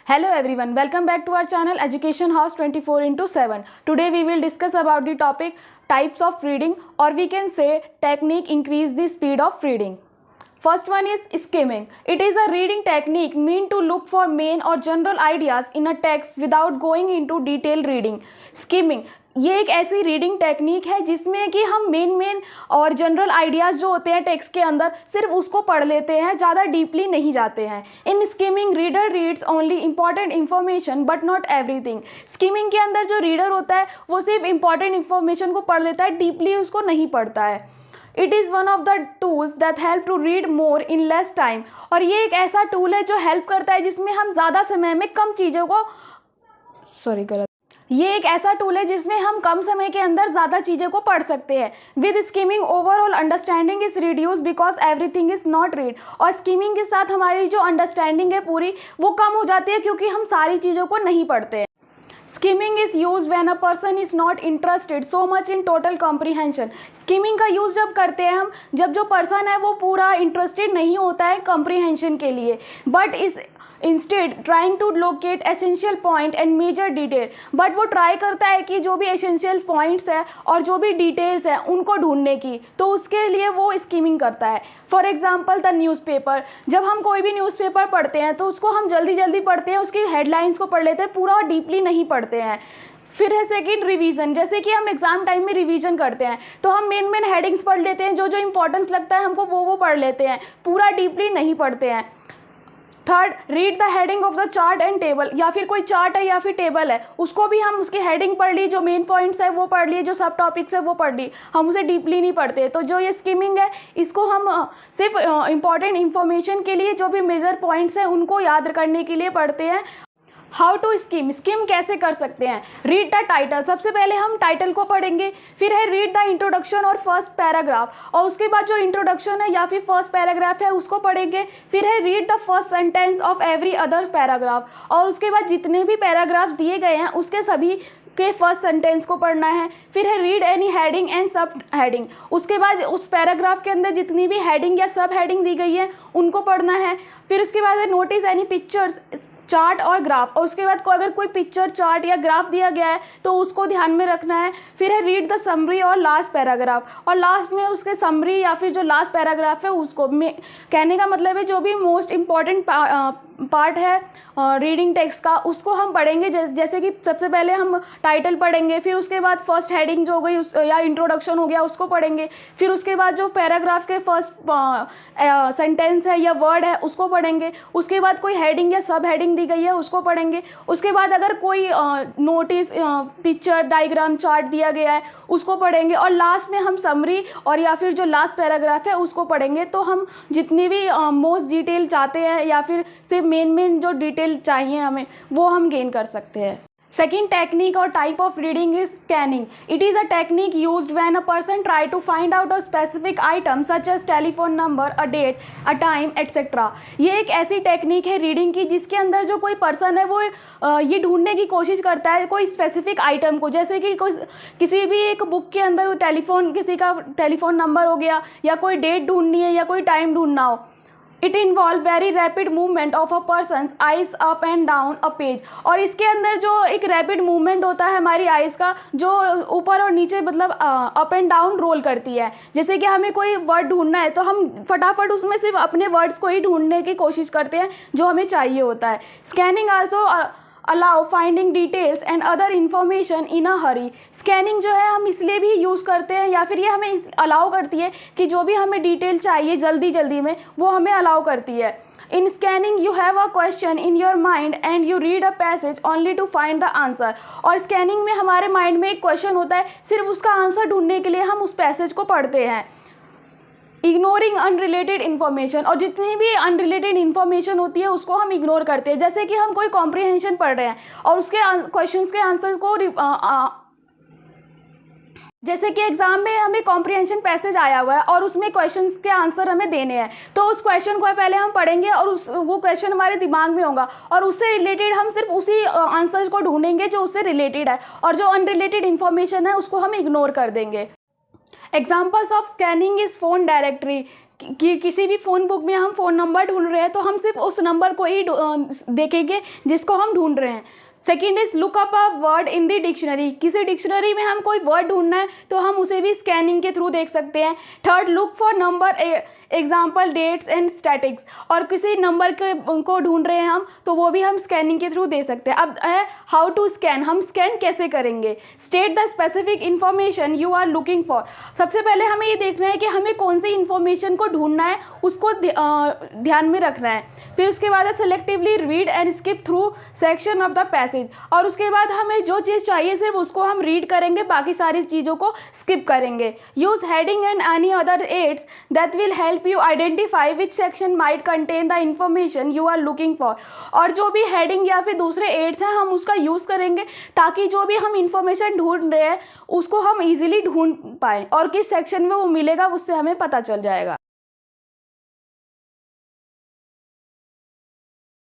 Hello everyone, welcome back to our channel Education House 24/7. Today we will discuss about the topic types of reading, or we can say technique increase the speed of reading. First one is skimming. It is a reading technique meant to look for main or general ideas in a text without going into detailed reading. Skimming ये एक ऐसी reading technique है जिसमें कि हम main और general ideas जो होते हैं टेक्स्ट के अंदर सिर्फ उसको पढ़ लेते हैं, ज़्यादा डीपली नहीं जाते हैं. In skimming reader reads only important information but not everything. Skimming के अंदर जो रीडर होता है वो सिर्फ इंपॉर्टेंट इन्फॉर्मेशन को पढ़ लेता है, डीपली उसको नहीं पढ़ता है. It is one of the tools that help to read more in less time. और ये एक ऐसा टूल है जो हेल्प करता है जिसमें हम ज़्यादा समय में कम चीज़ों को ये एक ऐसा टूल है जिसमें हम कम समय के अंदर ज़्यादा चीज़ों को पढ़ सकते हैं. With skimming overall understanding is reduce because everything is not read. और स्किमिंग के साथ हमारी जो अंडरस्टैंडिंग है पूरी वो कम हो जाती है क्योंकि हम सारी चीज़ों को नहीं पढ़ते हैं. Skimming is use when a person is not interested so much in total comprehension. Skimming का यूज़ जब करते हैं हम जब जो पर्सन है वो पूरा इंटरेस्टेड नहीं होता है कॉम्प्रीहेंशन के लिए, but is instead trying to locate essential point and major detail. But वो ट्राई करता है कि जो भी एसेंशियल पॉइंट्स है और जो भी डिटेल्स है उनको ढूंढने की, तो उसके लिए वो स्किमिंग करता है. For example the newspaper. जब हम कोई भी न्यूज़पेपर पढ़ते हैं तो उसको हम जल्दी जल्दी पढ़ते हैं, उसकी हेडलाइंस को पढ़ लेते हैं, पूरा डीपली नहीं पढ़ते हैं. फिर है सेकंड रिवीजन. जैसे कि हम एग्जाम टाइम में रिवीजन करते हैं तो हम मेन हेडिंग्स पढ़ लेते हैं, जो जो इंपॉर्टेंस लगता है हमको वो पढ़ लेते हैं, पूरा डीपली नहीं पढ़ते हैं. Third, read the heading of the chart and table. या फिर कोई चार्ट है या फिर टेबल है उसको भी हम उसकी हेडिंग पढ़ ली, जो मेन पॉइंट्स है वो पढ़ लिए, जो सब टॉपिक्स है वो पढ़ ली, हम उसे डीपली नहीं पढ़ते. तो जो ये स्किमिंग है इसको हम सिर्फ इंपॉर्टेंट इन्फॉर्मेशन के लिए जो भी मेजर पॉइंट्स हैं उनको याद करने के लिए पढ़ते हैं. How to scheme. स्किम कैसे कर सकते हैं. Read the title. सबसे पहले हम टाइटल को पढ़ेंगे. फिर है रीड द इंट्रोडक्शन और फर्स्ट पैराग्राफ, और उसके बाद जो इंट्रोडक्शन है या फिर फर्स्ट पैराग्राफ है उसको पढ़ेंगे. फिर है read the first sentence of every other paragraph, और उसके बाद जितने भी पैराग्राफ्स दिए गए हैं उसके सभी के फर्स्ट सेंटेंस को पढ़ना है. फिर है रीड एनी हेडिंग एंड सब हेडिंग. उसके बाद उस पैराग्राफ के अंदर जितनी भी हेडिंग या सब हेडिंग दी गई है उनको पढ़ना है. फिर उसके बाद है नोटिस एनी पिक्चर्स, चार्ट और ग्राफ, और उसके बाद अगर कोई पिक्चर, चार्ट या ग्राफ दिया गया है तो उसको ध्यान में रखना है. फिर है रीड द समरी और लास्ट पैराग्राफ, और लास्ट में उसके समरी या फिर जो लास्ट पैराग्राफ है उसको कहने का मतलब है जो भी मोस्ट इम्पॉर्टेंट पार्ट है रीडिंग टेक्स्ट का उसको हम पढ़ेंगे. जैसे कि सबसे पहले हम टाइटल पढ़ेंगे, फिर उसके बाद फर्स्ट हेडिंग जो हो गई या इंट्रोडक्शन हो गया उसको पढ़ेंगे. फिर उसके बाद जो पैराग्राफ के फर्स्ट सेंटेंस है या वर्ड है उसको पढ़ेंगे. उसके बाद कोई हेडिंग या सब हेडिंग दी गई है उसको पढ़ेंगे. उसके बाद अगर कोई नोटिस, पिक्चर, डायग्राम, चार्ट दिया गया है उसको पढ़ेंगे. और लास्ट में हम समरी और या फिर जो लास्ट पैराग्राफ है उसको पढ़ेंगे. तो हम जितनी भी मोस्ट डिटेल चाहते हैं या फिर सिर्फ मेन जो डिटेल चाहिए हमें वो हम गेन कर सकते हैं. Second technique or type of reading is scanning. It is a technique used when a person try to find out a specific item such as telephone number, a date, a time, etc. ये एक ऐसी technique है reading की जिसके अंदर जो कोई person है वो ये ढूंढने की कोशिश करता है कोई स्पेसिफिक आइटम को. जैसे कि कोई किसी भी एक बुक के अंदर किसी का टेलीफोन नंबर हो गया, या कोई डेट ढूंढनी है या कोई टाइम ढूंढना हो. It involve very rapid movement of a person's eyes up and down a page. और इसके अंदर जो एक रैपिड मूवमेंट होता है हमारी आइज़ का, जो ऊपर और नीचे मतलब अप एंड डाउन रोल करती है. जैसे कि हमें कोई वर्ड ढूंढना है तो हम फटाफट उसमें सिर्फ अपने वर्ड्स को ही ढूंढने की कोशिश करते हैं जो हमें चाहिए होता है. Scanning also allow finding details and other information in a Hari. Scanning जो है हम इसलिए भी यूज़ करते हैं या फिर ये हमें अलाउ करती है कि जो भी हमें डिटेल चाहिए जल्दी में वो हमें अलाउ करती है. In scanning you have a question in your mind and you read a passage only to find the answer. और स्कैनिंग में हमारे माइंड में एक क्वेश्चन होता है, सिर्फ उसका आंसर ढूंढने के लिए हम उस पैसेज को पढ़ते हैं. Ignoring unrelated information. और जितनी भी अनरिलेटेड इन्फॉर्मेशन होती है उसको हम इग्नोर करते हैं. जैसे कि हम कोई कॉम्प्रीहेंशन पढ़ रहे हैं और उसके क्वेश्चंस के आंसर को जैसे कि एग्जाम में हमें कॉम्प्रीहेंशन पैसेज आया हुआ है और उसमें क्वेश्चंस के आंसर हमें देने हैं, तो उस क्वेश्चन को पहले हम पढ़ेंगे और वो क्वेश्चन हमारे दिमाग में होगा और उससे रिलेटेड हम सिर्फ उसी आंसर को ढूंढेंगे जो उससे रिलेटेड है, और जो अनरिलेटेड इन्फॉर्मेशन है उसको हम इग्नोर कर देंगे. Examples of scanning is phone directory, कि किसी भी फ़ोन बुक में हम फ़ोन नंबर ढूंढ रहे हैं तो हम सिर्फ उस नंबर को ही देखेंगे जिसको हम ढूंढ रहे हैं। Second is look up a word in the dictionary, किसी डिक्शनरी में हम कोई वर्ड ढूंढना है तो हम उसे भी स्कैनिंग के थ्रू देख सकते हैं। Third, look for number example dates and statics, और किसी नंबर के को ढूंढ रहे हैं हम तो वो भी हम स्कैनिंग के थ्रू दे सकते हैं। अब है हाउ टू स्कैन, हम स्कैन कैसे करेंगे। State the specific information you are looking for, सबसे पहले हमें ये देखना है कि हमें कौन सी इन्फॉर्मेशन को ढूंढना है, उसको ध्यान में रखना है। फिर उसके बाद selectively read and skip through section of the passage, और उसके बाद हमें जो चीज़ चाहिए सिर्फ उसको हम रीड करेंगे, बाकी सारी चीज़ों को स्किप करेंगे। Use heading and any other aids that will help you identify which section might contain the information you are looking for, और जो भी हेडिंग या फिर दूसरे एड्स हैं हम उसका यूज़ करेंगे ताकि जो भी हम इंफॉर्मेशन ढूंढ रहे हैं उसको हम इजीली ढूंढ पाएँ और किस सेक्शन में वो मिलेगा उससे हमें पता चल जाएगा।